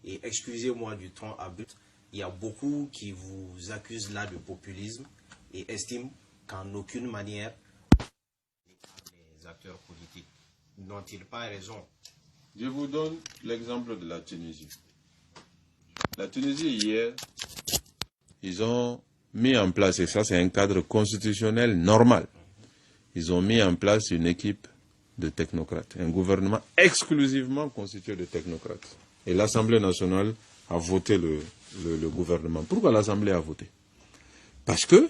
Et excusez-moi du temps à but, il y a beaucoup qui vous accusent là de populisme et estiment qu'en aucune manière les acteurs politiques n'ont-ils pas raison? Je vous donne l'exemple de la Tunisie. La Tunisie, hier, ils ont mis en place, et ça c'est un cadre constitutionnel normal, ils ont mis en place une équipe de technocrates, un gouvernement exclusivement constitué de technocrates. Et l'Assemblée nationale a voté le gouvernement. Pourquoi l'Assemblée a voté? Parce que,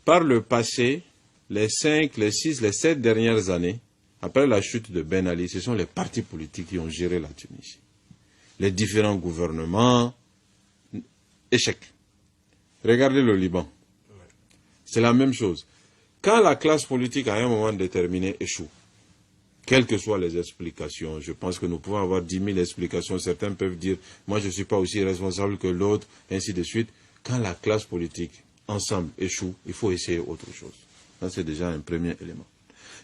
par le passé, les 5, les 6, les 7 dernières années, après la chute de Ben Ali, ce sont les partis politiques qui ont géré la Tunisie. Les différents gouvernements, échec. Regardez le Liban. C'est la même chose. Quand la classe politique, à un moment déterminé, échoue, quelles que soient les explications, je pense que nous pouvons avoir 10 000 explications. Certains peuvent dire, moi je ne suis pas aussi responsable que l'autre, ainsi de suite. Quand la classe politique, ensemble, échoue, il faut essayer autre chose. Ça, c'est déjà un premier élément.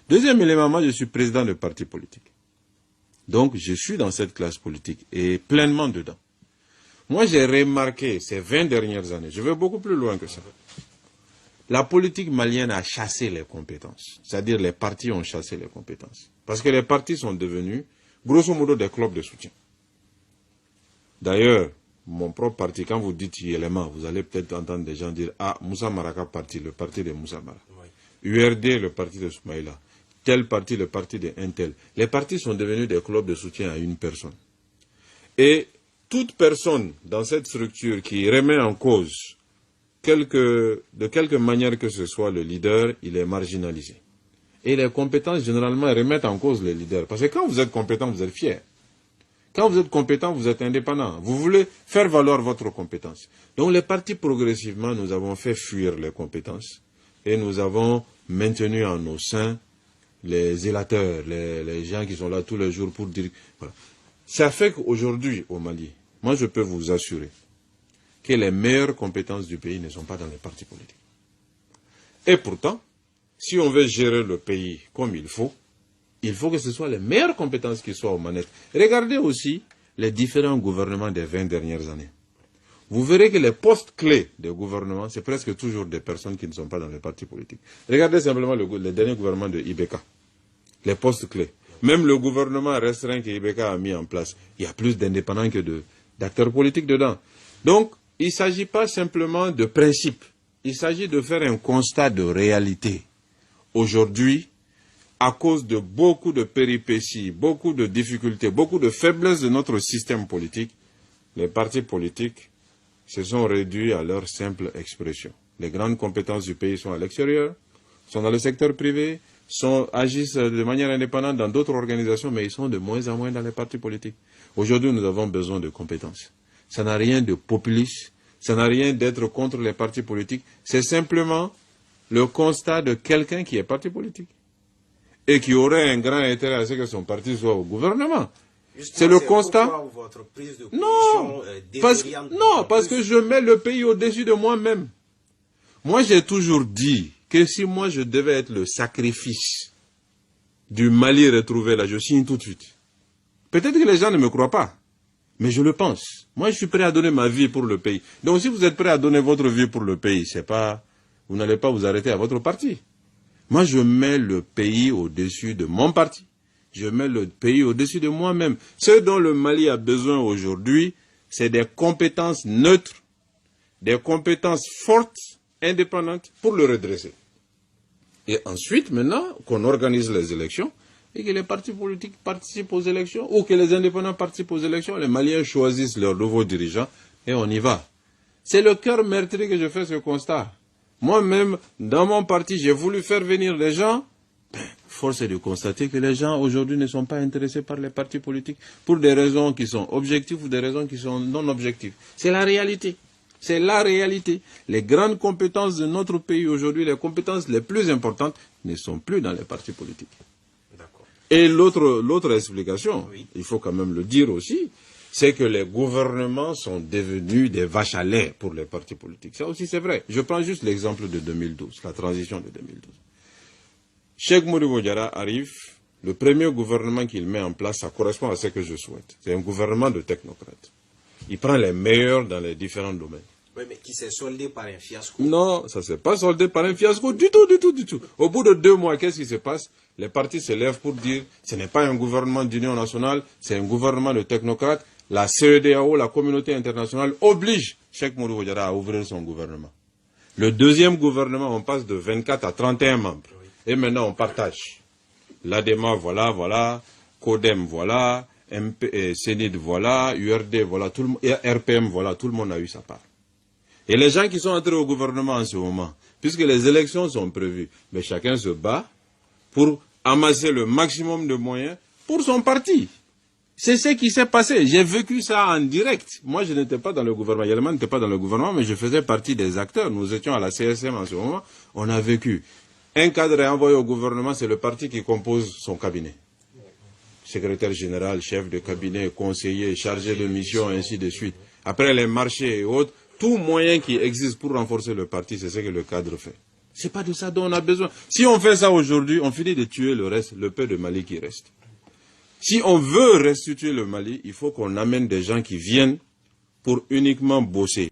Deuxième élément, moi je suis président de parti politique. Donc je suis dans cette classe politique et pleinement dedans. Moi j'ai remarqué ces 20 dernières années, je vais beaucoup plus loin que ça. La politique malienne a chassé les compétences. C'est-à-dire les partis ont chassé les compétences. Parce que les partis sont devenus, grosso modo, des clubs de soutien. D'ailleurs, mon propre parti, quand vous dites Yelema, vous allez peut-être entendre des gens dire « Ah, Moussa Maraka parti, le parti de Moussa Mara. Oui. URD, le parti de Soumaïla. Tel parti, le parti de Intel. » Les partis sont devenus des clubs de soutien à une personne. Et toute personne dans cette structure qui remet en cause de quelque manière que ce soit le leader, il est marginalisé. Et les compétences, généralement, remettent en cause les leaders. Parce que quand vous êtes compétent, vous êtes fier. Quand vous êtes compétent, vous êtes indépendant. Vous voulez faire valoir votre compétence. Donc les partis, progressivement, nous avons fait fuir les compétences. Et nous avons maintenu en nos seins les zélateurs, les gens qui sont là tous les jours pour dire... Voilà. Ça fait qu'aujourd'hui, au Mali, moi je peux vous assurer que les meilleures compétences du pays ne sont pas dans les partis politiques. Et pourtant, si on veut gérer le pays comme il faut que ce soit les meilleures compétences qui soient aux manettes. Regardez aussi les différents gouvernements des 20 dernières années. Vous verrez que les postes clés des gouvernements, c'est presque toujours des personnes qui ne sont pas dans les partis politiques. Regardez simplement le dernier gouvernement de Ibeka. Les postes clés. Même le gouvernement restreint que Ibeka a mis en place, il y a plus d'indépendants que d'acteurs politiques dedans. Donc, il ne s'agit pas simplement de principe. Il s'agit de faire un constat de réalité. Aujourd'hui, à cause de beaucoup de péripéties, beaucoup de difficultés, beaucoup de faiblesses de notre système politique, les partis politiques se sont réduits à leur simple expression. Les grandes compétences du pays sont à l'extérieur, sont dans le secteur privé, agissent de manière indépendante dans d'autres organisations, mais ils sont de moins en moins dans les partis politiques. Aujourd'hui, nous avons besoin de compétences. Ça n'a rien de populiste, ça n'a rien d'être contre les partis politiques, c'est simplement le constat de quelqu'un qui est parti politique et qui aurait un grand intérêt à ce que son parti soit au gouvernement. C'est le constat. Votre prise de position, parce que je mets le pays au-dessus de moi-même. Moi, j'ai toujours dit que si moi je devais être le sacrifice du Mali retrouvé là, je signe tout de suite. Peut-être que les gens ne me croient pas, mais je le pense. Moi, je suis prêt à donner ma vie pour le pays. Donc, si vous êtes prêt à donner votre vie pour le pays, vous n'allez pas vous arrêter à votre parti. Moi, je mets le pays au-dessus de mon parti. Je mets le pays au-dessus de moi-même. Ce dont le Mali a besoin aujourd'hui, c'est des compétences neutres, des compétences fortes, indépendantes, pour le redresser. Et ensuite, maintenant, qu'on organise les élections, et que les partis politiques participent aux élections, ou que les indépendants participent aux élections, les Maliens choisissent leurs nouveaux dirigeants, et on y va. C'est le cœur meurtri que je fais ce constat. Moi-même, dans mon parti, j'ai voulu faire venir les gens. Force est de constater que les gens aujourd'hui ne sont pas intéressés par les partis politiques pour des raisons qui sont objectives ou des raisons qui sont non objectives. C'est la réalité. C'est la réalité. Les grandes compétences de notre pays aujourd'hui, les compétences les plus importantes, ne sont plus dans les partis politiques. Et l'autre explication, oui, il faut quand même le dire aussi, c'est que les gouvernements sont devenus des vaches à lait pour les partis politiques. Ça aussi, c'est vrai. Je prends juste l'exemple de 2012, la transition de 2012. Cheikh Modibo Diarra arrive, le premier gouvernement qu'il met en place, ça correspond à ce que je souhaite. C'est un gouvernement de technocrates. Il prend les meilleurs dans les différents domaines. Oui, mais qui s'est soldé par un fiasco. Non, ça ne s'est pas soldé par un fiasco du tout, du tout, du tout. Au bout de 2 mois, qu'est-ce qui se passe? Les partis se lèvent pour dire ce n'est pas un gouvernement d'union nationale, c'est un gouvernement de technocrates. La CEDEAO, la communauté internationale, oblige Cheikh Mourou Ouattara à ouvrir son gouvernement. Le deuxième gouvernement, on passe de 24 à 31 membres. Et maintenant, on partage. L'ADEMA, voilà, CODEM, voilà, CENID, voilà, URD, voilà, tout le monde, RPM, voilà, tout le monde a eu sa part. Et les gens qui sont entrés au gouvernement en ce moment, puisque les élections sont prévues, mais chacun se bat pour amasser le maximum de moyens pour son parti. C'est ce qui s'est passé. J'ai vécu ça en direct. Moi, je n'étais pas dans le gouvernement. Yelman n'était pas dans le gouvernement, mais je faisais partie des acteurs. Nous étions à la CSM en ce moment. On a vécu. Un cadre est envoyé au gouvernement, c'est le parti qui compose son cabinet. Secrétaire général, chef de cabinet, conseiller, chargé de mission, ainsi de suite. Après les marchés et autres, tout moyen qui existe pour renforcer le parti, c'est ce que le cadre fait. C'est pas de ça dont on a besoin. Si on fait ça aujourd'hui, on finit de tuer le reste, le peu de Mali qui reste. Si on veut restituer le Mali, il faut qu'on amène des gens qui viennent pour uniquement bosser.